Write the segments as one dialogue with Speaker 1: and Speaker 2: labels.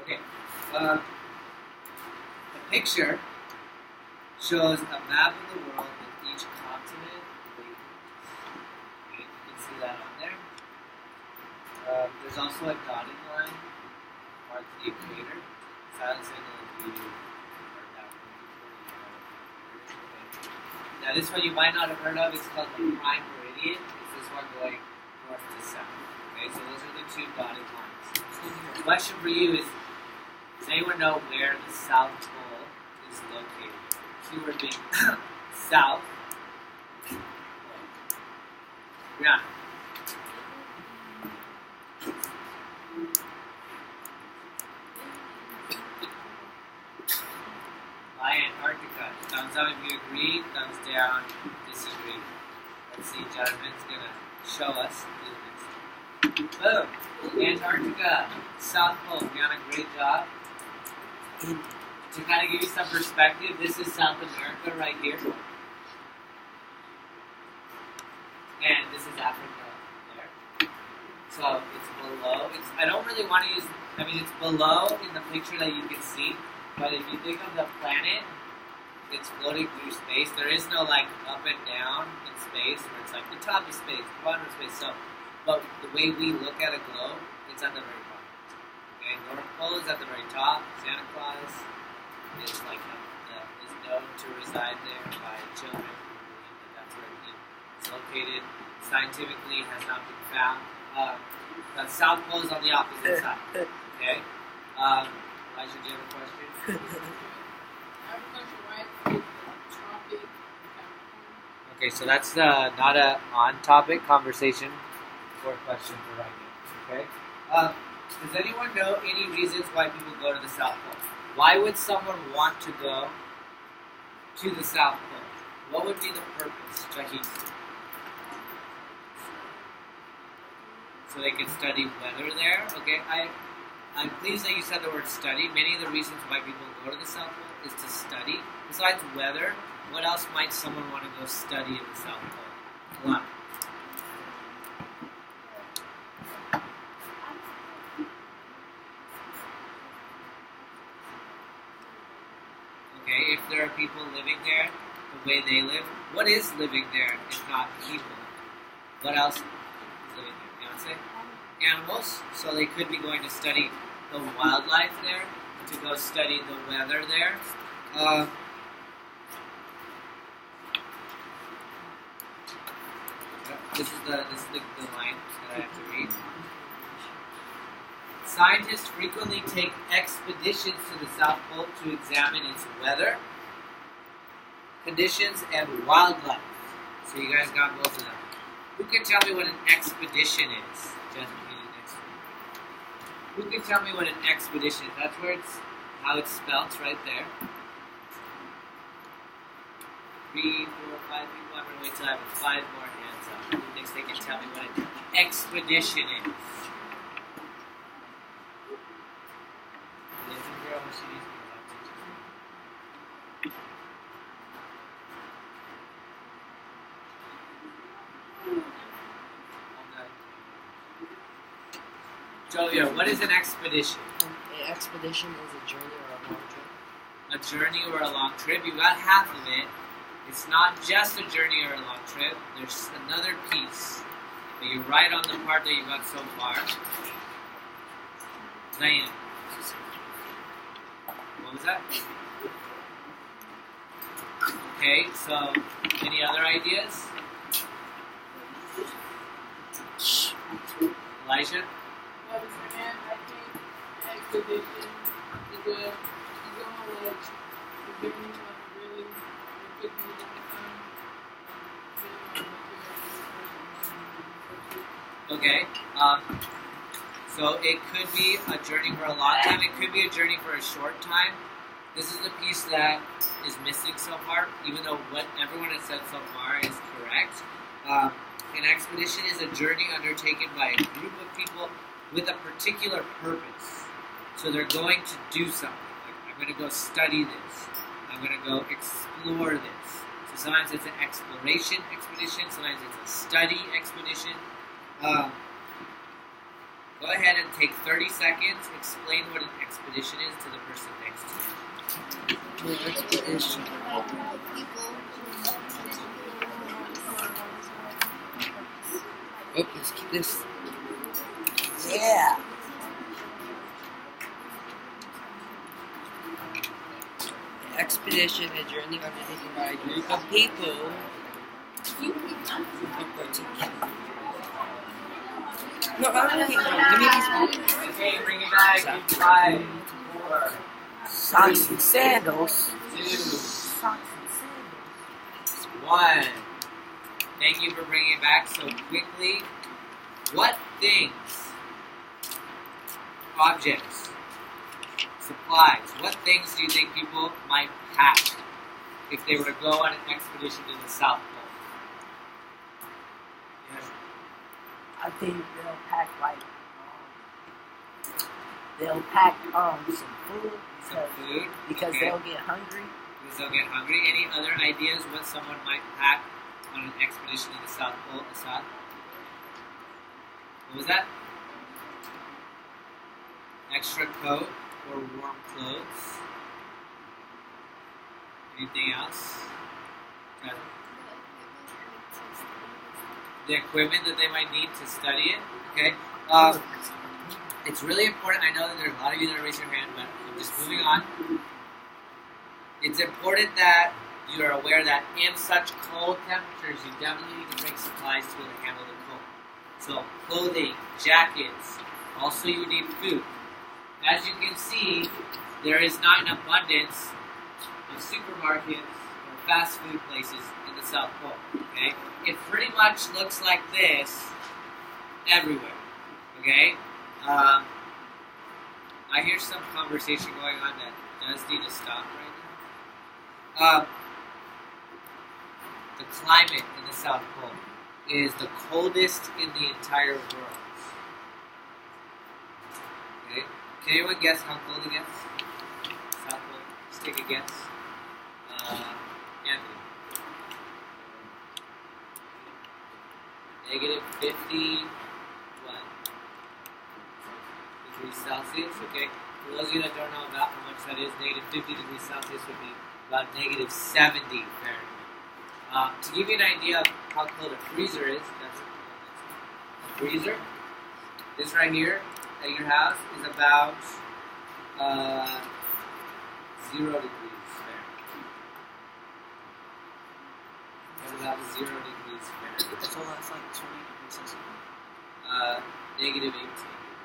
Speaker 1: Okay. The picture shows a map of the world with each continent. Okay, you can see that on there. There's also a dotted line marks the equator. Silent signal if you heard that one before. Now this one you might not have heard of. It's called the prime meridian. It's this one going north to south. Okay, so those are the two dotted lines. The question for you is, does anyone know where the South Pole is located? Keyword being south. Brianna. By Antarctica. Thumbs up if you agree, thumbs down if you disagree. Let's see, Jonathan's gonna show us. Boom! Antarctica, South Pole. Brianna, great job. To kind of give you some perspective, this is South America right here. And this is Africa there. So it's below. I don't really want to use, it's below in the picture that you can see. But if you think of the planet, it's floating through space. There is no like up and down in space where it's like the top of space, the bottom of space. So, but the way we look at a globe, it's at the very bottom. Okay, North Pole is at the very top. Santa Claus is like is known to reside there by children who believe that that's where it's located. Scientifically, has not been found. The South Pole is on the opposite side. Okay. Elijah, do you have a question?
Speaker 2: I have a question. Why is the tropic Capricorn?
Speaker 1: Okay, so that's not a on-topic conversation or question for right now. Okay. Does anyone know any reasons why people go to the South Pole? Why would someone want to go to the South Pole? What would be the purpose, Jahid? So they can study weather there. Okay, I'm pleased that you said the word study. Many of the reasons why people go to the South Pole is to study. Besides weather, what else might someone want to go study in the South Pole? What? Okay, if there are people living there the way they live, what is living there if not people? What else is living there? Beyonce? Animals. So they could be going to study the wildlife there, to go study the weather there. This is the line that I have to read. Scientists frequently take expeditions to the South Pole to examine its weather, conditions, and wildlife. So you guys got both of them. Who can tell me what an expedition is? Who can tell me what an expedition is? That's where how it's spelled right there. 3, 4, 5 people. I'm going to wait till I have 5 more hands up. Who thinks they can tell me what an expedition is? Jovia, what is an expedition?
Speaker 3: An expedition is a journey or a long trip.
Speaker 1: A journey or a long trip. You got half of it. It's not just a journey or a long trip. There's another piece. But you're right on the part that you got so far. Diane. What was that? Okay, so any other ideas? Elijah?
Speaker 2: What is her name? I think expedition is a like the beginning of a really could be long time.
Speaker 1: Okay. So it could be a journey for a long time. It could be a journey for a short time. This is the piece that is missing so far, even though what everyone has said so far is correct. An expedition is a journey undertaken by a group of people with a particular purpose. So they're going to do something. Like, I'm going to go study this. I'm going to go explore this. So sometimes it's an exploration expedition. Sometimes it's a study expedition. Go ahead. ahead and take 30 seconds. Explain what an expedition is to the person next to you.
Speaker 3: An expedition. Oh, let's keep this. Yeah. Expedition, a journey undertaken by a group of people. No, I'm looking for give me these.
Speaker 1: Okay, bring it back in 5, 4,
Speaker 4: Socks and sandals.
Speaker 1: 2,
Speaker 4: Socks and sandals.
Speaker 1: 1. Thank you for bringing it back so quickly. What things, objects, supplies, what things do you think people might pack if they were to go on an expedition to the South Pole? Yes.
Speaker 4: I think they'll pack they'll pack some food
Speaker 1: Some food.
Speaker 4: because
Speaker 1: Okay.
Speaker 4: they'll get hungry.
Speaker 1: Because they'll get hungry. Any other ideas what someone might pack on an expedition to the South Pole? Assad? What was that? Extra coat or warm clothes? Anything else? Okay. The equipment that they might need to study it. Okay. It's really important. I know that there's a lot of you that are raising your hand, but I'm just moving on. It's important that you are aware that in such cold temperatures, you definitely need to bring supplies to be able to handle the cold. So, clothing, jackets. Also, you need food. As you can see, there is not an abundance of supermarkets or fast food places in the South Pole. Okay, it pretty much looks like this everywhere. Okay, I hear some conversation going on that does need to stop right now. The climate in the South Pole is the coldest in the entire world. Okay, can anyone guess how cold it gets? South Pole. Just take a guess. Anthony. Negative 50 what? Degrees Celsius, okay? For those of you that don't know about how much that is, negative 50 degrees Celsius would be about negative 70 Fahrenheit. To give you an idea of how cold a freezer is, that's a freezer. This right here at your house is about 0 degrees Fahrenheit. That's about 0 degrees Fahrenheit.
Speaker 4: So that's like 20 degrees Celsius.
Speaker 1: Negative 18 degrees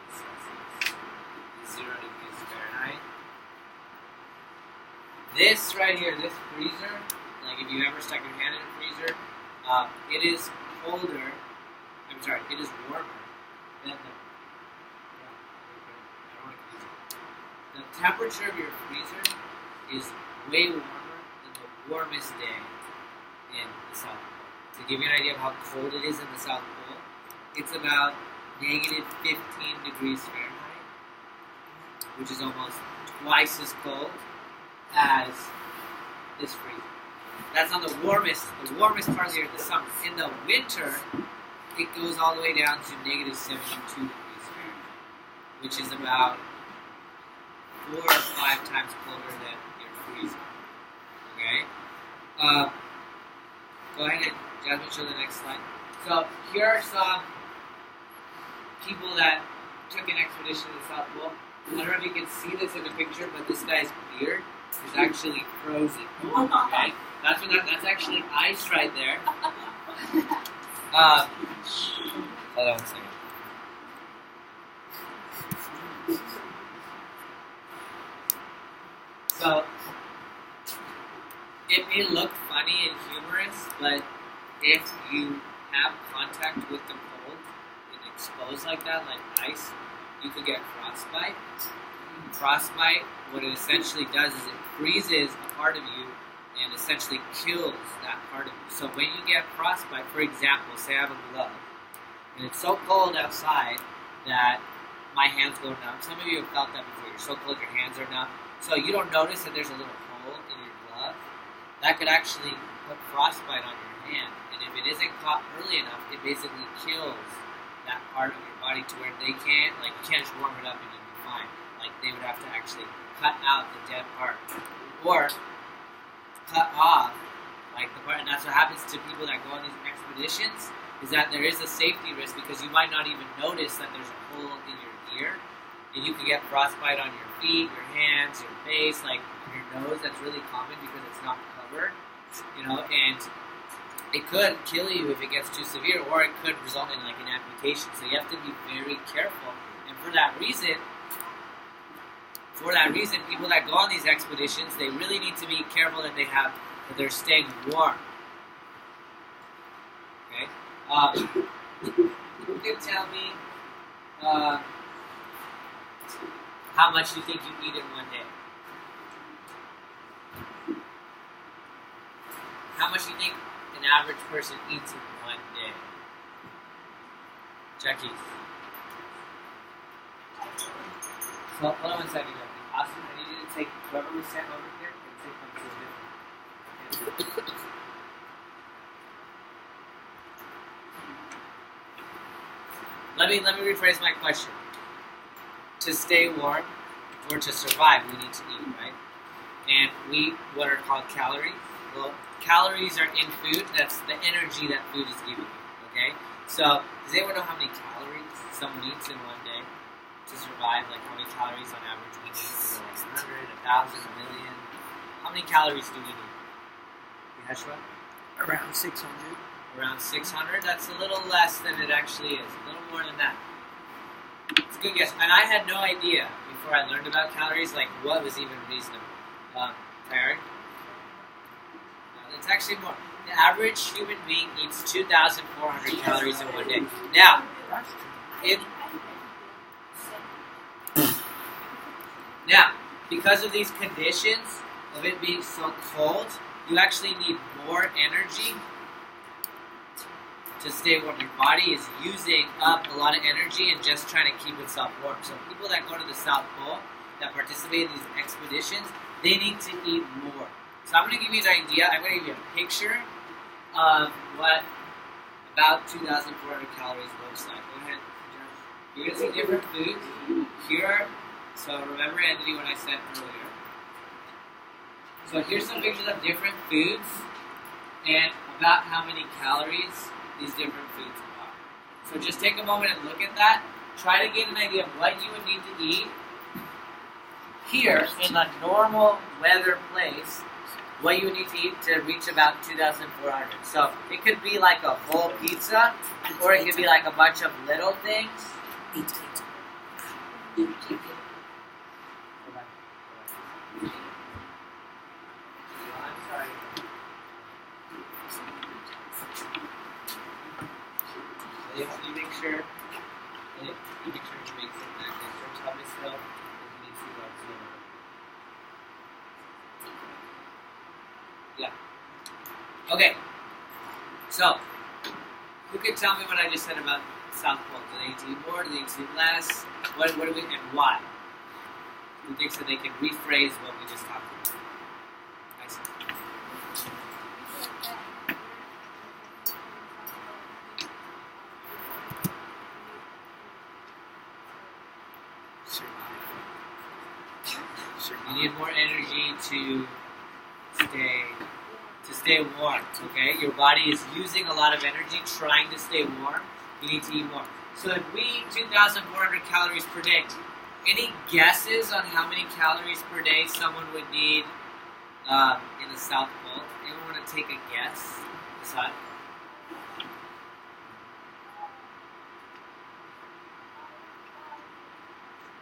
Speaker 1: Celsius. 0 degrees Fahrenheit. This right here, this freezer, like if you ever stuck your hand in a freezer, it is colder, it is warmer than the temperature of your freezer is way warmer than the warmest day in the South Pole. To give you an idea of how cold it is in the South Pole, it's about negative 15 degrees Fahrenheit, which is almost twice as cold as this freezer. That's on the warmest part of the year, the summer. In the winter, it goes all the way down to negative 72 degrees Fahrenheit, which is about 4 or 5 times colder than your freezer. Okay? Go ahead and Jasmine, show the next slide. So here are some people that took an expedition to the South Pole. I don't know if you can see this in the picture, but this guy's beard is actually frozen. Okay? That's actually ice right there. Hold on a second. So, it may look funny and humorous, but if you have contact with the cold and exposed like that, like ice, you could get frostbite. Frostbite, what it essentially does is it freezes a part of you and essentially kills that part of you. So when you get frostbite, for example, say I have a glove, and it's so cold outside that my hands go numb. Some of you have felt that before. You're so cold, your hands are numb. So you don't notice that there's a little hole in your glove. That could actually put frostbite on your hand. And if it isn't caught early enough, it basically kills that part of your body. body to where they can't, like, you can't just warm it up and you'll be fine. Like, they would have to actually cut out the dead part. Or cut off, like, the part, and that's what happens to people that go on these expeditions, is that there is a safety risk because you might not even notice that there's a hole in your ear, and you can get frostbite on your feet, your hands, your face, like, your nose. That's really common because it's not covered, and it could kill you if it gets too severe, or it could result in, like, an amputation. So you have to be very careful. And for that reason, people that go on these expeditions, they really need to be careful that they're staying warm. Okay? You can tell me how much you think you eat in one day. How much do you think an average person eats in one day? Jackie. So, hold on 1 second, Jackie. Austin, I need you to take whoever was sent over here and take them to a different. Let me rephrase my question. To stay warm or to survive, we need to eat, right? And we eat what are called calories. Well, calories are in food. That's the energy that food is giving you. Okay. So, does anyone know how many calories someone eats in one day to survive? Like how many calories on average we need? Is it like 100, 1,000, a million? How many calories do we need? Yeshua?
Speaker 4: Around 600.
Speaker 1: Around 600? That's a little less than it actually is. A little more than that. It's a good guess. And I had no idea before I learned about calories, like what was even reasonable. Tarek? It's actually more. The average human being eats 2,400 calories in one day. Now, because of these conditions of it being so cold, you actually need more energy to stay warm. Your body is using up a lot of energy and just trying to keep itself warm. So people that go to the South Pole, that participate in these expeditions, they need to eat more. So I'm going to give you an idea. I'm going to give you a picture of what about 2,400 calories looks like. Go ahead, Josh. You're going to see different foods. Here, so remember, Anthony, what I said earlier. So here's some pictures of different foods and about how many calories these different foods are. So just take a moment and look at that. Try to get an idea of what you would need to eat here in a normal weather place, what you would need to eat to reach about 2,400. So it could be like a whole pizza, or it could be like a bunch of little things. You make sure you make some extra tummy stuff. You need to go to. Yeah. Okay. So, who can tell me what I just said about South Pole? Do they need to eat more? Do they need to eat less? What do we and why? Who thinks that they can rephrase what we just talked about? Excellent. You need more energy to stay warm, okay? Your body is using a lot of energy trying to stay warm. You need to eat more. So if we eat 2,400 calories per day, any guesses on how many calories per day someone would need in the South Pole? Anyone want to take a guess? Decide.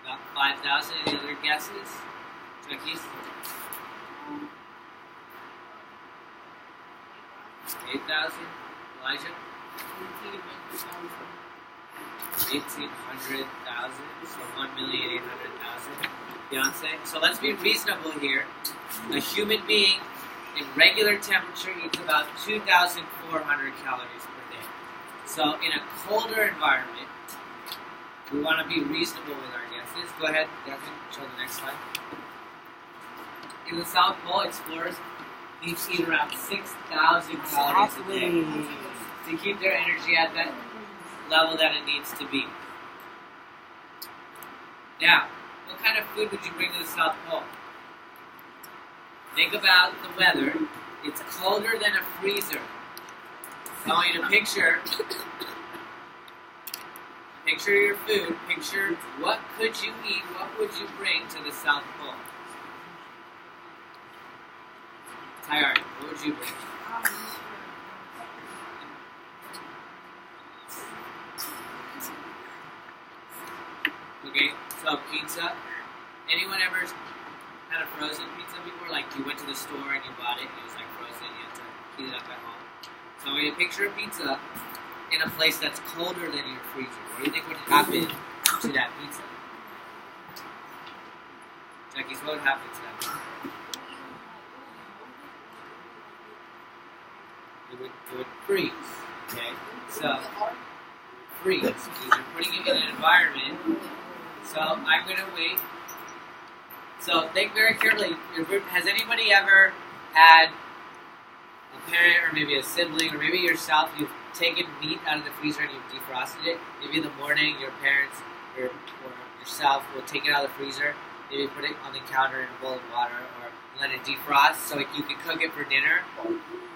Speaker 1: About 5,000. Any other guesses? Jackie? 8,000? Elijah? 1,800,000. So 1,800,000. Beyonce. So let's be reasonable here. A human being in regular temperature eats about 2,400 calories per day. So in a colder environment, we want to be reasonable with our guesses. Go ahead, Desmond, show the next slide. In the South Pole, explorers need to eat around 6,000 calories a day to keep their energy at that level that it needs to be. Now, what kind of food would you bring to the South Pole? Think about the weather. It's colder than a freezer. I want you to picture your food. Picture what could you eat, what would you bring to the South Pole? Tyard, what would you bring? Okay, so pizza. Anyone ever had a frozen pizza before? Like you went to the store and you bought it and it was like frozen, you had to heat it up at home. So I want you to picture a pizza in a place that's colder than your freezer. What do you think would happen to that pizza? Jackie, what would happen to that pizza? It would freeze. Okay? So freeze. Because you're putting it in an environment. So I'm gonna wait. So think very carefully. Has anybody ever had a parent or maybe a sibling or maybe yourself, you've taken meat out of the freezer and you've defrosted it? Maybe in the morning your parents or yourself will take it out of the freezer, maybe put it on the counter in a bowl of water or let it defrost so you can cook it for dinner,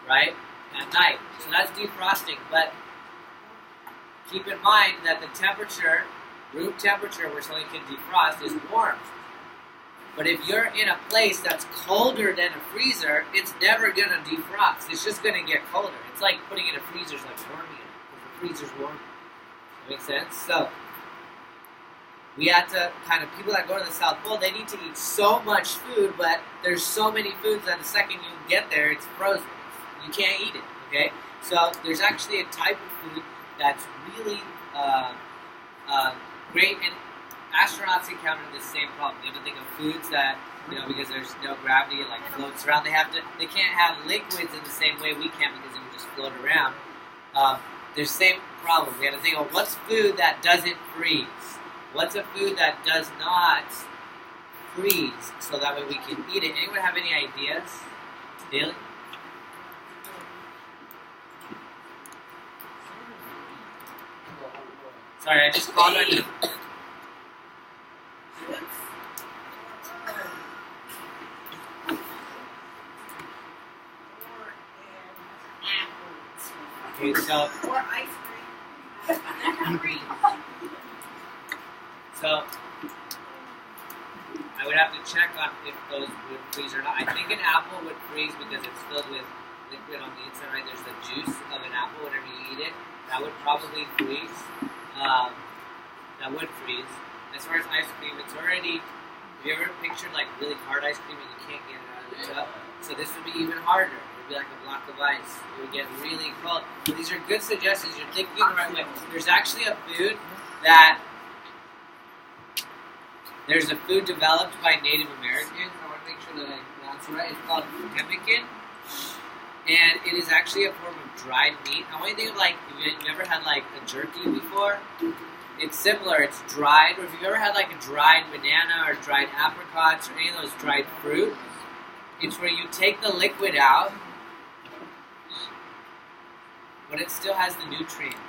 Speaker 1: right? At night. So that's defrosting, but keep in mind that the temperature, room temperature where something can defrost is warm. But if you're in a place that's colder than a freezer, it's never going to defrost. It's just going to get colder. It's like putting it in a freezer is like warming it. Because the freezer's warm. That makes sense? So, we have to people that go to the South Pole, they need to eat so much food, but there's so many foods that the second you get there, it's frozen. You can't eat it, okay? So, there's actually a type of food that's really great, and astronauts encounter the same problem. You have to think of foods that, because there's no gravity, it like floats around. They can't have liquids in the same way we can because it would just float around. There's the same problem. We have to think of what's food that doesn't freeze. What's a food that does not freeze, so that way we can eat it. Anyone have any ideas? Daily? Sorry, I just called on you. Okay, so
Speaker 3: Or ice cream.
Speaker 1: So I would have to check on if those would freeze or not. I think an apple would freeze because it's filled with liquid on the inside, right? There's the juice of an apple whenever you eat it. That would probably freeze. That would freeze. As far as ice cream, it's already, have you ever pictured like really hard ice cream and you can't get it out of the tub? So this would be even harder. It would be like a block of ice. It would get really cold. So these are good suggestions. You're thinking the right way. There's actually a food that, there's a food developed by Native Americans. I want to make sure that I pronounce it right. It's called pemmican. And it is actually a form of dried meat. I want you to think of like, have you ever had like a jerky before? It's similar. It's dried. Or if you've ever had like a dried banana or dried apricots or any of those dried fruit, it's where you take the liquid out, but it still has the nutrients.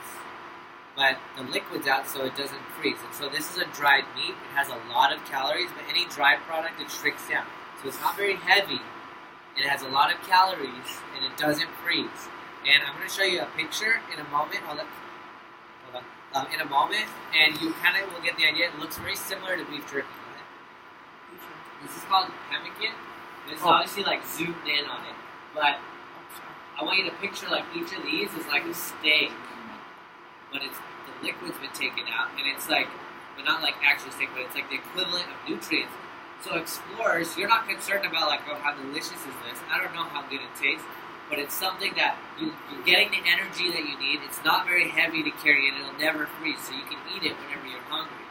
Speaker 1: But the liquid's out so it doesn't freeze. And so this is a dried meat. It has a lot of calories, but any dried product, it shrinks down. So it's not very heavy. It has a lot of calories, and it doesn't freeze. And I'm going to show you a picture in a moment. Hold on. In a moment, and you kind of will get the idea. It looks very similar to beef jerky. This is called pemmican. It's obviously like zoomed in on it. But I want you to picture like each of these is like a steak. But it's the liquid's been taken out, and it's like, but not like actual steak, but it's like the equivalent of nutrients. So explorers, you're not concerned about like, oh, how delicious is this? I don't know how good it tastes, but it's something that you're getting the energy that you need. It's not very heavy to carry, and it'll never freeze, so you can eat it whenever you're hungry.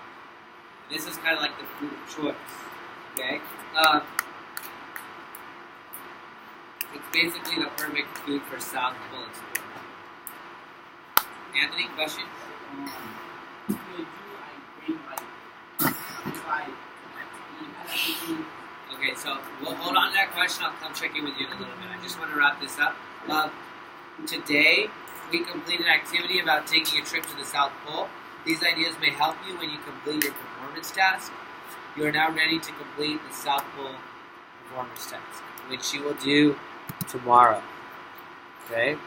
Speaker 1: This is kind of like the food of choice. Okay, it's basically the perfect food for South Pole explorer. Anthony, question?
Speaker 2: Could you bring like
Speaker 1: Okay, so we'll hold on to that question. I'll come check in with you in a little bit. I just want to wrap this up. Today, we completed an activity about taking a trip to the South Pole. These ideas may help you when you complete your performance task. You are now ready to complete the South Pole Performance Test, which you will do tomorrow. Okay?